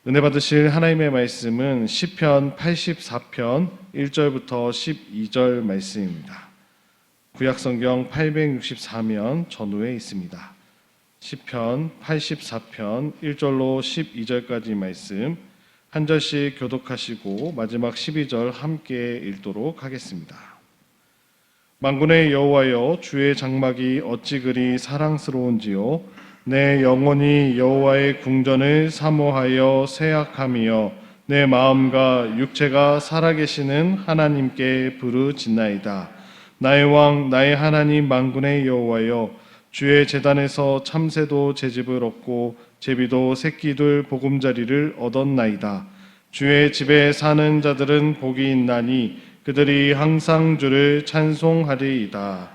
은혜 받으실 하나님의 말씀은 시편 84편 1절부터 12절 말씀입니다. 구약성경 864면 전후에 있습니다. 시편 84편 1절로 12절까지 말씀 한 절씩 교독하시고 마지막 12절 함께 읽도록 하겠습니다. 만군의 여호와여, 주의 장막이 어찌 그리 사랑스러운지요. 내 영혼이 여호와의 궁전을 사모하여 새약하며 내 마음과 육체가 살아계시는 하나님께 부르짖나이다. 나의 왕 나의 하나님 만군의 여호와여, 주의 제단에서 참새도 제집을 얻고 제비도 새끼들 보금자리를 얻었나이다. 주의 집에 사는 자들은 복이 있나니 그들이 항상 주를 찬송하리이다.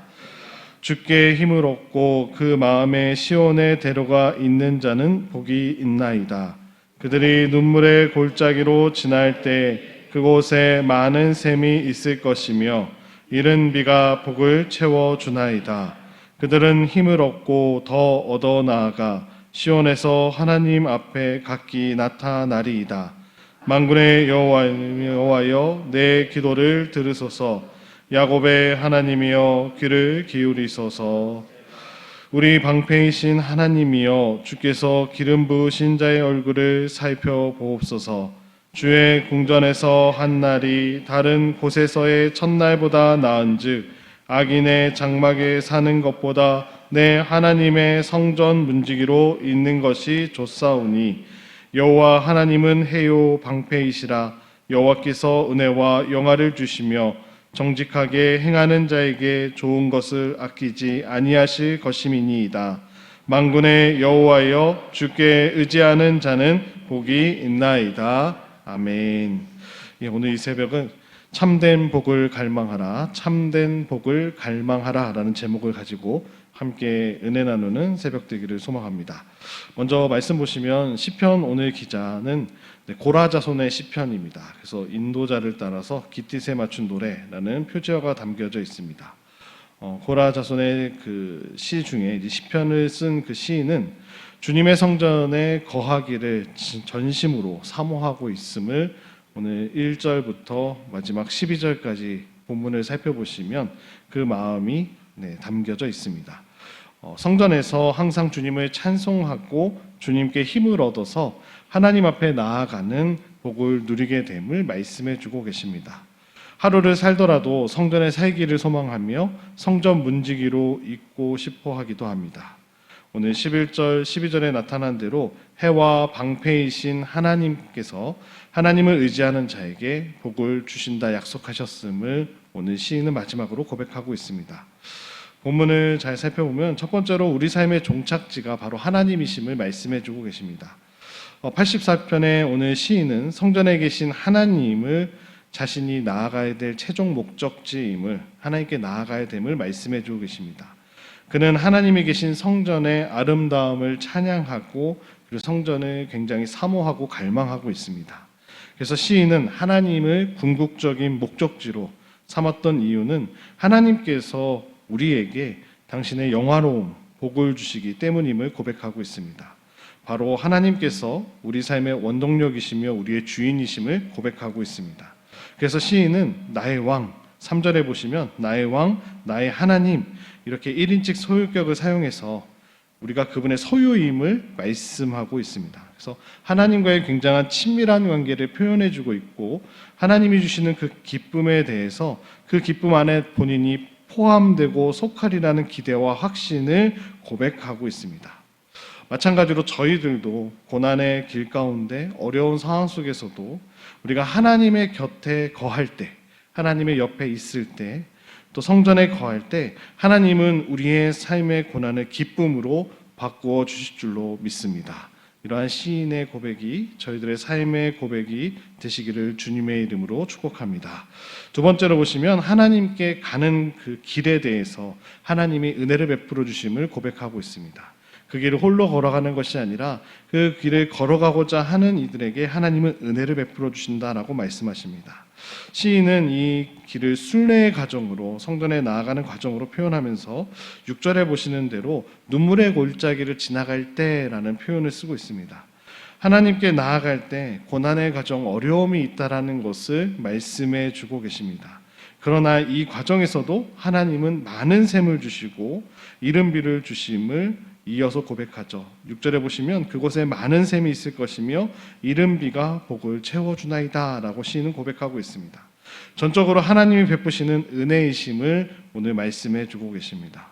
주께 힘을 얻고 그 마음에 시온의 대로가 있는 자는 복이 있나이다. 그들이 눈물의 골짜기로 지날 때 그곳에 많은 샘이 있을 것이며 이른 비가 복을 채워주나이다. 그들은 힘을 얻고 더 얻어 나아가 시온에서 하나님 앞에 각기 나타나리이다. 만군의 여호와여, 내 기도를 들으소서. 야곱의 하나님이여, 귀를 기울이소서. 우리 방패이신 하나님이여, 주께서 기름 부으신 자의 얼굴을 살펴보옵소서. 주의 궁전에서 한 날이 다른 곳에서의 첫날보다 나은즉 악인의 장막에 사는 것보다 내 하나님의 성전 문지기로 있는 것이 좋사오니 여호와 하나님은 해요 방패이시라. 여호와께서 은혜와 영화를 주시며 정직하게 행하는 자에게 좋은 것을 아끼지 아니하실 것임이니이다. 만군의 여호와여, 주께 의지하는 자는 복이 있나이다. 아멘. 오늘 이 새벽은 참된 복을 갈망하라, 참된 복을 갈망하라 라는 제목을 가지고 함께 은혜 나누는 새벽 되기를 소망합니다. 먼저 말씀 보시면 시편 오늘 기자는 고라 자손의 시편입니다. 그래서 인도자를 따라서 기띠세 맞춘 노래라는 표제어가 담겨져 있습니다. 고라 자손의 그 시 중에 이제 시편을 쓴 그 시인은 주님의 성전에 거하기를 전심으로 사모하고 있음을 오늘 1절부터 마지막 12절까지 본문을 살펴보시면 그 마음이 담겨져 있습니다. 성전에서 항상 주님을 찬송하고 주님께 힘을 얻어서 하나님 앞에 나아가는 복을 누리게 됨을 말씀해 주고 계십니다. 하루를 살더라도 성전에 살기를 소망하며 성전 문지기로 있고 싶어 하기도 합니다. 오늘 11절, 12절에 나타난 대로 해와 방패이신 하나님께서 하나님을 의지하는 자에게 복을 주신다 약속하셨음을 오늘 시인은 마지막으로 고백하고 있습니다. 본문을 잘 살펴보면 첫 번째로 우리 삶의 종착지가 바로 하나님이심을 말씀해 주고 계십니다. 84편의 오늘 시인은 성전에 계신 하나님을 자신이 나아가야 될 최종 목적지임을, 하나님께 나아가야 됨을 말씀해 주고 계십니다. 그는 하나님이 계신 성전의 아름다움을 찬양하고 그리고 성전을 굉장히 사모하고 갈망하고 있습니다. 그래서 시인은 하나님을 궁극적인 목적지로 삼았던 이유는 하나님께서 우리에게 당신의 영화로움, 복을 주시기 때문임을 고백하고 있습니다. 바로 하나님께서 우리 삶의 원동력이시며 우리의 주인이심을 고백하고 있습니다. 그래서 시인은 나의 왕, 3절에 보시면 나의 왕, 나의 하나님 이렇게 1인칭 소유격을 사용해서 우리가 그분의 소유임을 말씀하고 있습니다. 그래서 하나님과의 굉장한 친밀한 관계를 표현해주고 있고 하나님이 주시는 그 기쁨에 대해서 그 기쁨 안에 본인이 포함되고 속하리라는 기대와 확신을 고백하고 있습니다. 마찬가지로 저희들도 고난의 길 가운데 어려운 상황 속에서도 우리가 하나님의 곁에 거할 때, 하나님의 옆에 있을 때, 또 성전에 거할 때 하나님은 우리의 삶의 고난을 기쁨으로 바꾸어 주실 줄로 믿습니다. 이러한 시인의 고백이 저희들의 삶의 고백이 되시기를 주님의 이름으로 축복합니다. 두 번째로 보시면 하나님께 가는 그 길에 대해서 하나님이 은혜를 베풀어 주심을 고백하고 있습니다. 그 길을 홀로 걸어가는 것이 아니라 그 길을 걸어가고자 하는 이들에게 하나님은 은혜를 베풀어 주신다라고 말씀하십니다. 시인은 이 길을 순례의 과정으로 성전에 나아가는 과정으로 표현하면서 6절에 보시는 대로 눈물의 골짜기를 지나갈 때라는 표현을 쓰고 있습니다. 하나님께 나아갈 때 고난의 과정, 어려움이 있다라는 것을 말씀해 주고 계십니다. 그러나 이 과정에서도 하나님은 많은 샘을 주시고 이른 비를 주심을 이어서 고백하죠. 6절에 보시면 그곳에 많은 샘이 있을 것이며 이른 비가 복을 채워주나이다 라고 시인은 고백하고 있습니다. 전적으로 하나님이 베푸시는 은혜이심을 오늘 말씀해 주고 계십니다.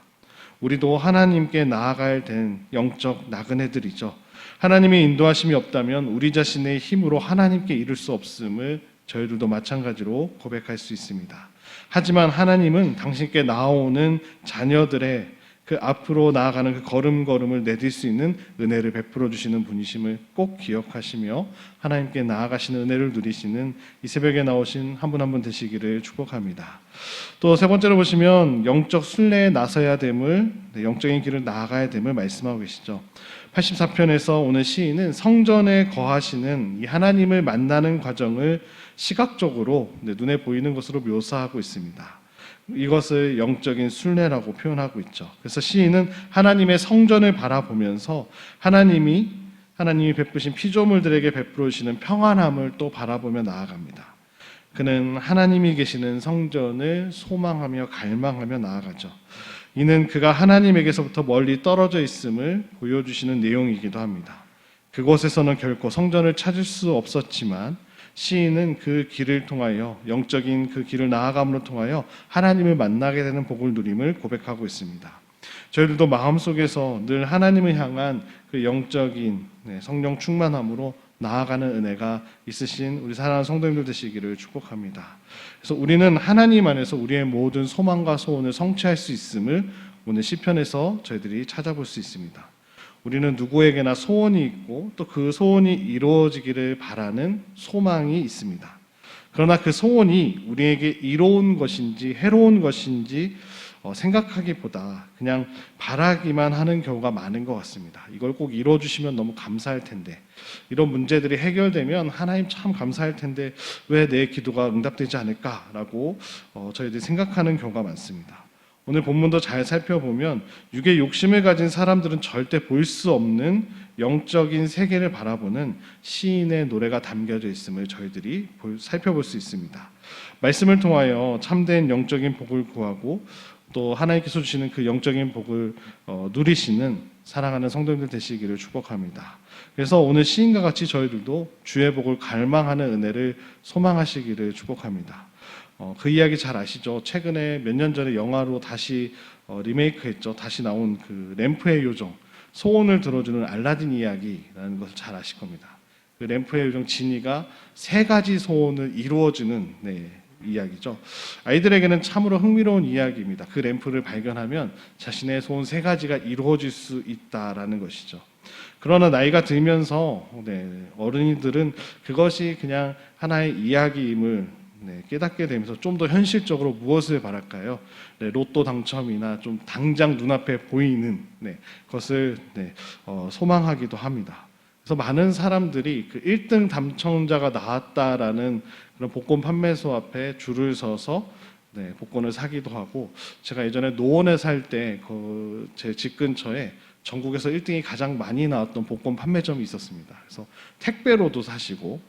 우리도 하나님께 나아갈 된 영적 나그네들이죠. 하나님의 인도하심이 없다면 우리 자신의 힘으로 하나님께 이룰 수 없음을 저희들도 마찬가지로 고백할 수 있습니다. 하지만 하나님은 당신께 나아오는 자녀들의 그 앞으로 나아가는 그 걸음걸음을 내딜 수 있는 은혜를 베풀어 주시는 분이심을 꼭 기억하시며 하나님께 나아가시는 은혜를 누리시는 이 새벽에 나오신 한 분 한 분 되시기를 축복합니다. 또 세 번째로 보시면 영적 순례에 나서야 됨을, 영적인 길을 나아가야 됨을 말씀하고 계시죠. 84편에서 오늘 시인은 성전에 거하시는 이 하나님을 만나는 과정을 시각적으로 눈에 보이는 것으로 묘사하고 있습니다. 이것을 영적인 순례라고 표현하고 있죠. 그래서 시인은 하나님의 성전을 바라보면서 하나님이 베푸신 피조물들에게 베풀어 주시는 평안함을 또 바라보며 나아갑니다. 그는 하나님이 계시는 성전을 소망하며 갈망하며 나아가죠. 이는 그가 하나님에게서부터 멀리 떨어져 있음을 보여주시는 내용이기도 합니다. 그곳에서는 결코 성전을 찾을 수 없었지만 시인은 그 길을 통하여, 영적인 그 길을 나아감으로 통하여 하나님을 만나게 되는 복을 누림을 고백하고 있습니다. 저희들도 마음속에서 늘 하나님을 향한 그 영적인 성령 충만함으로 나아가는 은혜가 있으신 우리 사랑하는 성도님들 되시기를 축복합니다. 그래서 우리는 하나님 안에서 우리의 모든 소망과 소원을 성취할 수 있음을 오늘 시편에서 저희들이 찾아볼 수 있습니다. 우리는 누구에게나 소원이 있고 또 그 소원이 이루어지기를 바라는 소망이 있습니다. 그러나 그 소원이 우리에게 이로운 것인지 해로운 것인지 생각하기보다 그냥 바라기만 하는 경우가 많은 것 같습니다. 이걸 꼭 이루어주시면 너무 감사할 텐데, 이런 문제들이 해결되면 하나님 참 감사할 텐데 왜 내 기도가 응답되지 않을까라고 저희들이 생각하는 경우가 많습니다. 오늘 본문도 잘 살펴보면 육의 욕심을 가진 사람들은 절대 볼 수 없는 영적인 세계를 바라보는 시인의 노래가 담겨져 있음을 저희들이 살펴볼 수 있습니다. 말씀을 통하여 참된 영적인 복을 구하고 또 하나님께서 주시는 그 영적인 복을 누리시는 사랑하는 성도님들 되시기를 축복합니다. 그래서 오늘 시인과 같이 저희들도 주의 복을 갈망하는 은혜를 소망하시기를 축복합니다. 그 이야기 잘 아시죠? 최근에 몇 년 전에 영화로 다시 리메이크했죠. 다시 나온 그 램프의 요정, 소원을 들어주는 알라딘 이야기라는 것을 잘 아실 겁니다. 그 램프의 요정 지니가 3가지 소원을 이루어주는 이야기죠. 아이들에게는 참으로 흥미로운 이야기입니다. 그 램프를 발견하면 자신의 소원 3가지가 이루어질 수 있다라는 것이죠. 그러나 나이가 들면서 어른이들은 그것이 그냥 하나의 이야기임을 깨닫게 되면서 좀 더 현실적으로 무엇을 바랄까요? 로또 당첨이나 좀 당장 눈앞에 보이는 것을 소망하기도 합니다. 그래서 많은 사람들이 그 1등 당첨자가 나왔다라는 그런 복권 판매소 앞에 줄을 서서 복권을 사기도 하고, 제가 예전에 노원에 살 때 제 집 근처에 전국에서 1등이 가장 많이 나왔던 복권 판매점이 있었습니다. 그래서 택배로도 사시고,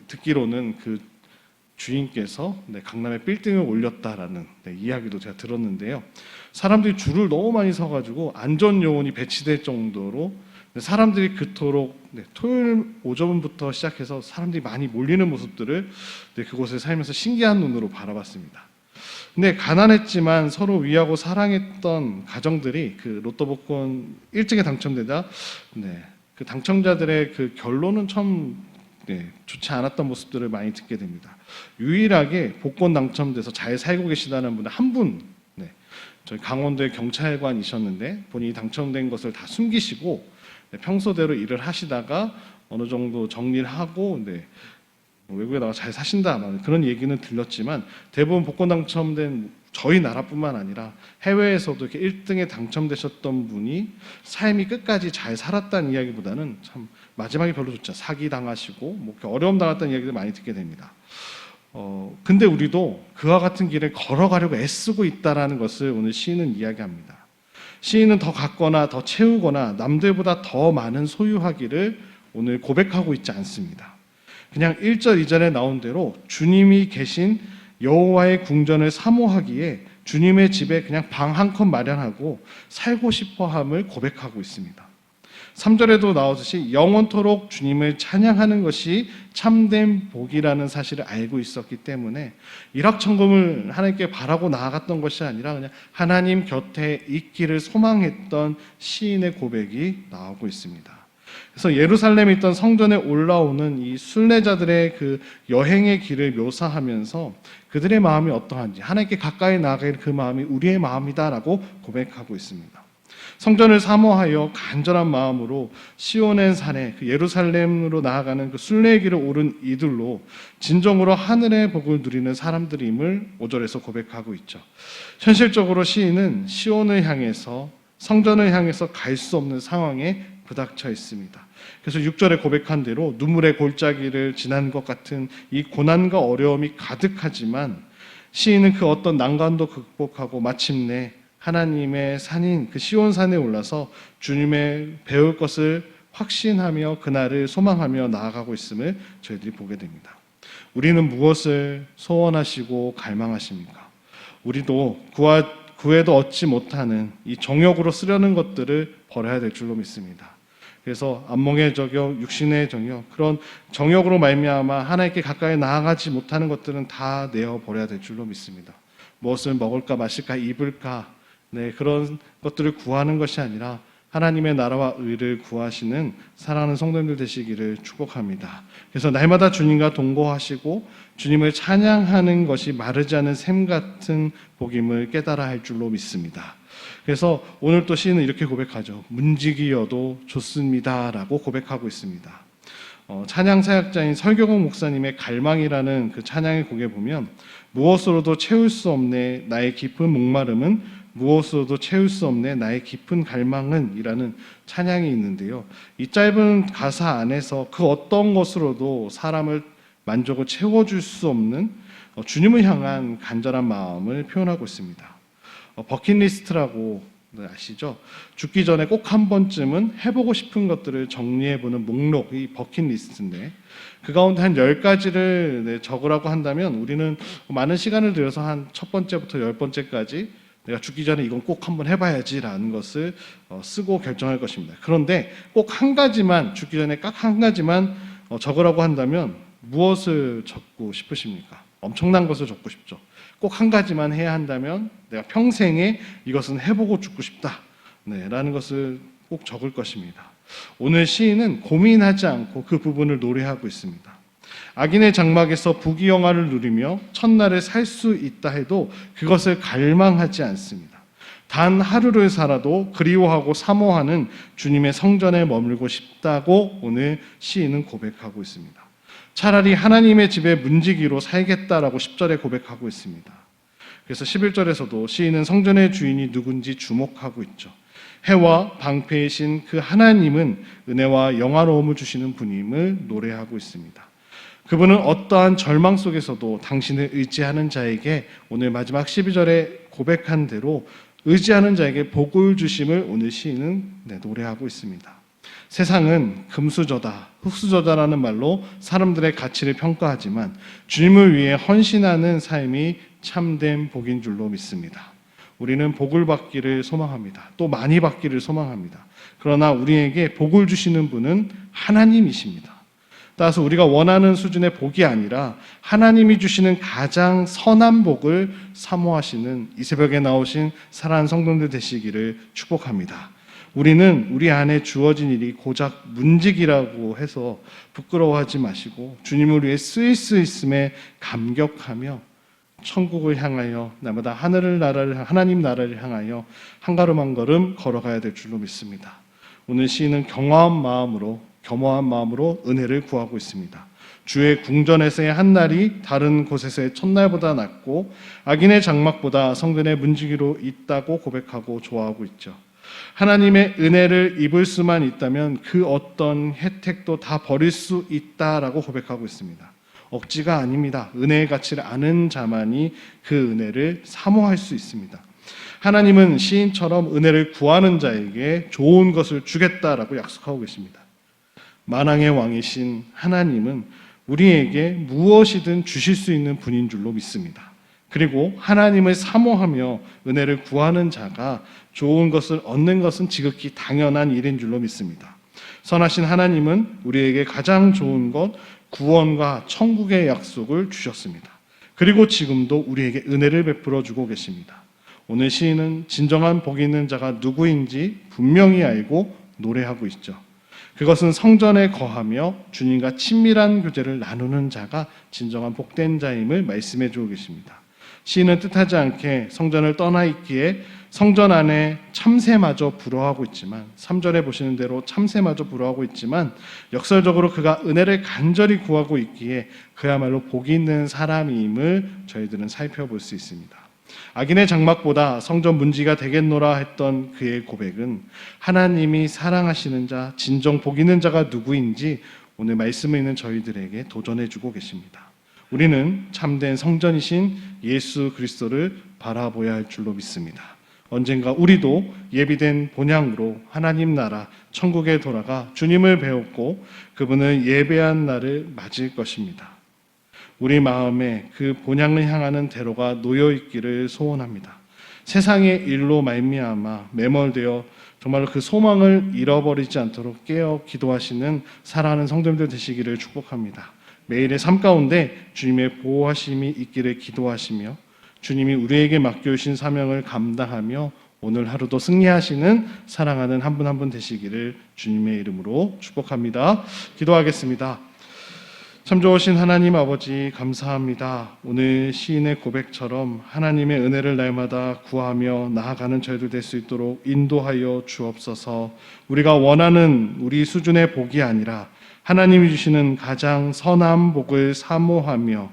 듣기로는 그 주인께서 강남에 빌딩을 올렸다라는 이야기도 제가 들었는데요. 사람들이 줄을 너무 많이 서가지고 안전 요원이 배치될 정도로 사람들이 그토록 토요일 오전부터 시작해서 사람들이 많이 몰리는 모습들을 그곳에 살면서 신기한 눈으로 바라봤습니다. 근데 가난했지만 서로 위하고 사랑했던 가정들이 그 로또 복권 1등에 당첨되자 그 당첨자들의 그 결론은 참 좋지 않았던 모습들을 많이 듣게 됩니다. 유일하게 복권 당첨돼서 잘 살고 계시다는 분은 한 분, 저희 강원도의 경찰관이셨는데 본인이 당첨된 것을 다 숨기시고 평소대로 일을 하시다가 어느 정도 정리를 하고 외국에 나가 잘 사신다 그런 얘기는 들렸지만, 대부분 복권 당첨된 저희 나라뿐만 아니라 해외에서도 이렇게 1등에 당첨되셨던 분이 삶이 끝까지 잘 살았다는 이야기보다는 참 마지막이 별로 좋지 않아요. 사기 당하시고 어려움 당했다는 이야기를 많이 듣게 됩니다. 근데 우리도 그와 같은 길을 걸어가려고 애쓰고 있다라는 것을 오늘 시인은 이야기합니다. 시인은 더 갖거나 더 채우거나 남들보다 더 많은 소유하기를 오늘 고백하고 있지 않습니다. 그냥 1절 2절에 나온 대로 주님이 계신 여호와의 궁전을 사모하기에 주님의 집에 그냥 방 한 컷 마련하고 살고 싶어함을 고백하고 있습니다. 3절에도 나오듯이 영원토록 주님을 찬양하는 것이 참된 복이라는 사실을 알고 있었기 때문에 일확천금을 하나님께 바라고 나아갔던 것이 아니라 그냥 하나님 곁에 있기를 소망했던 시인의 고백이 나오고 있습니다. 그래서 예루살렘에 있던 성전에 올라오는 이 순례자들의 그 여행의 길을 묘사하면서 그들의 마음이 어떠한지, 하나님께 가까이 나아갈 그 마음이 우리의 마음이다라고 고백하고 있습니다. 성전을 사모하여 간절한 마음으로 시온의 산에 그 예루살렘으로 나아가는 그 순례의 길을 오른 이들로 진정으로 하늘의 복을 누리는 사람들임을 5절에서 고백하고 있죠. 현실적으로 시인은 시온을 향해서, 성전을 향해서 갈 수 없는 상황에 부닥쳐 있습니다. 그래서 6절에 고백한 대로 눈물의 골짜기를 지난 것 같은 이 고난과 어려움이 가득하지만 시인은 그 어떤 난관도 극복하고 마침내 하나님의 산인 그 시온산에 올라서 주님의 배울 것을 확신하며 그날을 소망하며 나아가고 있음을 저희들이 보게 됩니다. 우리는 무엇을 소원하시고 갈망하십니까? 우리도 구해도 얻지 못하는 이 정욕으로 쓰려는 것들을 버려야 될 줄로 믿습니다. 그래서 안목의 정욕, 육신의 정욕, 그런 정욕으로 말미암아 하나님께 가까이 나아가지 못하는 것들은 다 내어버려야 될 줄로 믿습니다. 무엇을 먹을까 마실까 입을까, 그런 것들을 구하는 것이 아니라 하나님의 나라와 의를 구하시는 사랑하는 성도님들 되시기를 축복합니다. 그래서 날마다 주님과 동거하시고 주님을 찬양하는 것이 마르지 않은 샘 같은 복임을 깨달아 할 줄로 믿습니다. 그래서 오늘 또 시인은 이렇게 고백하죠. 문지기여도 좋습니다라고 고백하고 있습니다. 찬양 사역자인 설교공 목사님의 갈망이라는 그 찬양의 곡에 보면 무엇으로도 채울 수 없네 나의 깊은 목마름은, 무엇으로도 채울 수 없네 나의 깊은 갈망은 이라는 찬양이 있는데요. 이 짧은 가사 안에서 그 어떤 것으로도 사람을 만족을 채워줄 수 없는 주님을 향한 간절한 마음을 표현하고 있습니다. 버킷리스트라고 아시죠? 죽기 전에 꼭 한 번쯤은 해보고 싶은 것들을 정리해보는 목록이 버킷리스트인데 그 가운데 한 10가지를 적으라고 한다면 우리는 많은 시간을 들여서 한 첫 번째부터 10번째까지 내가 죽기 전에 이건 꼭 한번 해봐야지라는 것을 쓰고 결정할 것입니다. 그런데 꼭 한 가지만, 죽기 전에 딱 한 가지만 적으라고 한다면 무엇을 적고 싶으십니까? 엄청난 것을 적고 싶죠. 꼭 한 가지만 해야 한다면 내가 평생에 이것은 해보고 죽고 싶다 라는 것을 꼭 적을 것입니다. 오늘 시인은 고민하지 않고 그 부분을 노래하고 있습니다. 악인의 장막에서 부귀영화를 누리며 첫날을 살 수 있다 해도 그것을 갈망하지 않습니다. 단 하루를 살아도 그리워하고 사모하는 주님의 성전에 머물고 싶다고 오늘 시인은 고백하고 있습니다. 차라리 하나님의 집에 문지기로 살겠다라고 10절에 고백하고 있습니다. 그래서 11절에서도 시인은 성전의 주인이 누군지 주목하고 있죠. 해와 방패이신 그 하나님은 은혜와 영화로움을 주시는 분임을 노래하고 있습니다. 그분은 어떠한 절망 속에서도 당신을 의지하는 자에게 오늘 마지막 12절에 고백한 대로 의지하는 자에게 복을 주심을 오늘 시인은 노래하고 있습니다. 세상은 금수저다, 흙수저다라는 말로 사람들의 가치를 평가하지만 주님을 위해 헌신하는 삶이 참된 복인 줄로 믿습니다. 우리는 복을 받기를 소망합니다. 또 많이 받기를 소망합니다. 그러나 우리에게 복을 주시는 분은 하나님이십니다. 따라서 우리가 원하는 수준의 복이 아니라 하나님이 주시는 가장 선한 복을 사모하시는 이 새벽에 나오신 사랑하는 성도들 되시기를 축복합니다. 우리는 우리 안에 주어진 일이 고작 문직이라고 해서 부끄러워하지 마시고 주님을 위해 쓰일 수 있음에 감격하며 천국을 향하여 날마다 하나님 나라를 향하여 한 걸음 한 걸음 걸어가야 될 줄로 믿습니다. 오늘 시인은 겸허한 마음으로 은혜를 구하고 있습니다. 주의 궁전에서의 한 날이 다른 곳에서의 첫날보다 낫고 악인의 장막보다 성전의 문지기로 있다고 고백하고 좋아하고 있죠. 하나님의 은혜를 입을 수만 있다면 그 어떤 혜택도 다 버릴 수 있다라고 고백하고 있습니다. 억지가 아닙니다. 은혜의 가치를 아는 자만이 그 은혜를 사모할 수 있습니다. 하나님은 시인처럼 은혜를 구하는 자에게 좋은 것을 주겠다라고 약속하고 계십니다. 만왕의 왕이신 하나님은 우리에게 무엇이든 주실 수 있는 분인 줄로 믿습니다. 그리고 하나님을 사모하며 은혜를 구하는 자가 좋은 것을 얻는 것은 지극히 당연한 일인 줄로 믿습니다. 선하신 하나님은 우리에게 가장 좋은 것, 구원과 천국의 약속을 주셨습니다. 그리고 지금도 우리에게 은혜를 베풀어 주고 계십니다. 오늘 시인은 진정한 복이 있는 자가 누구인지 분명히 알고 노래하고 있죠. 그것은 성전에 거하며 주님과 친밀한 교제를 나누는 자가 진정한 복된 자임을 말씀해 주고 계십니다. 시인은 뜻하지 않게 성전을 떠나 있기에 성전 안에 참새마저 불어하고 있지만 3절에 보시는 대로 참새마저 불어하고 있지만 역설적으로 그가 은혜를 간절히 구하고 있기에 그야말로 복이 있는 사람임을 저희들은 살펴볼 수 있습니다. 악인의 장막보다 성전 문지가 되겠노라 했던 그의 고백은 하나님이 사랑하시는 자, 진정 복 있는 자가 누구인지 오늘 말씀에 있는 저희들에게 도전해 주고 계십니다. 우리는 참된 성전이신 예수 그리스도를 바라보아야 할 줄로 믿습니다. 언젠가 우리도 예비된 본향으로 하나님 나라 천국에 돌아가 주님을 배웠고 그분을 예배한 날을 맞을 것입니다. 우리 마음에 그 본향을 향하는 대로가 놓여 있기를 소원합니다. 세상의 일로 말미암아 매몰되어 정말로 그 소망을 잃어버리지 않도록 깨어 기도하시는 사랑하는 성도님들 되시기를 축복합니다. 매일의 삶 가운데 주님의 보호하심이 있기를 기도하시며 주님이 우리에게 맡겨주신 사명을 감당하며 오늘 하루도 승리하시는 사랑하는 한 분 한 분 되시기를 주님의 이름으로 축복합니다. 기도하겠습니다. 참 좋으신 하나님 아버지 감사합니다. 오늘 시인의 고백처럼 하나님의 은혜를 날마다 구하며 나아가는 저희들 될 수 있도록 인도하여 주옵소서. 우리가 원하는 우리 수준의 복이 아니라 하나님이 주시는 가장 선한 복을 사모하며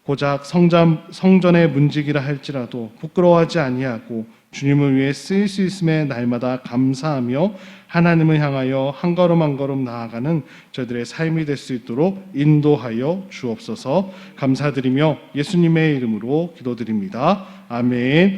고작 성전의 문지기라 할지라도 부끄러워하지 아니하고 주님을 위해 쓰일 수 있음에 날마다 감사하며 하나님을 향하여 한 걸음 한 걸음 나아가는 저희들의 삶이 될 수 있도록 인도하여 주옵소서. 감사드리며 예수님의 이름으로 기도드립니다. 아멘.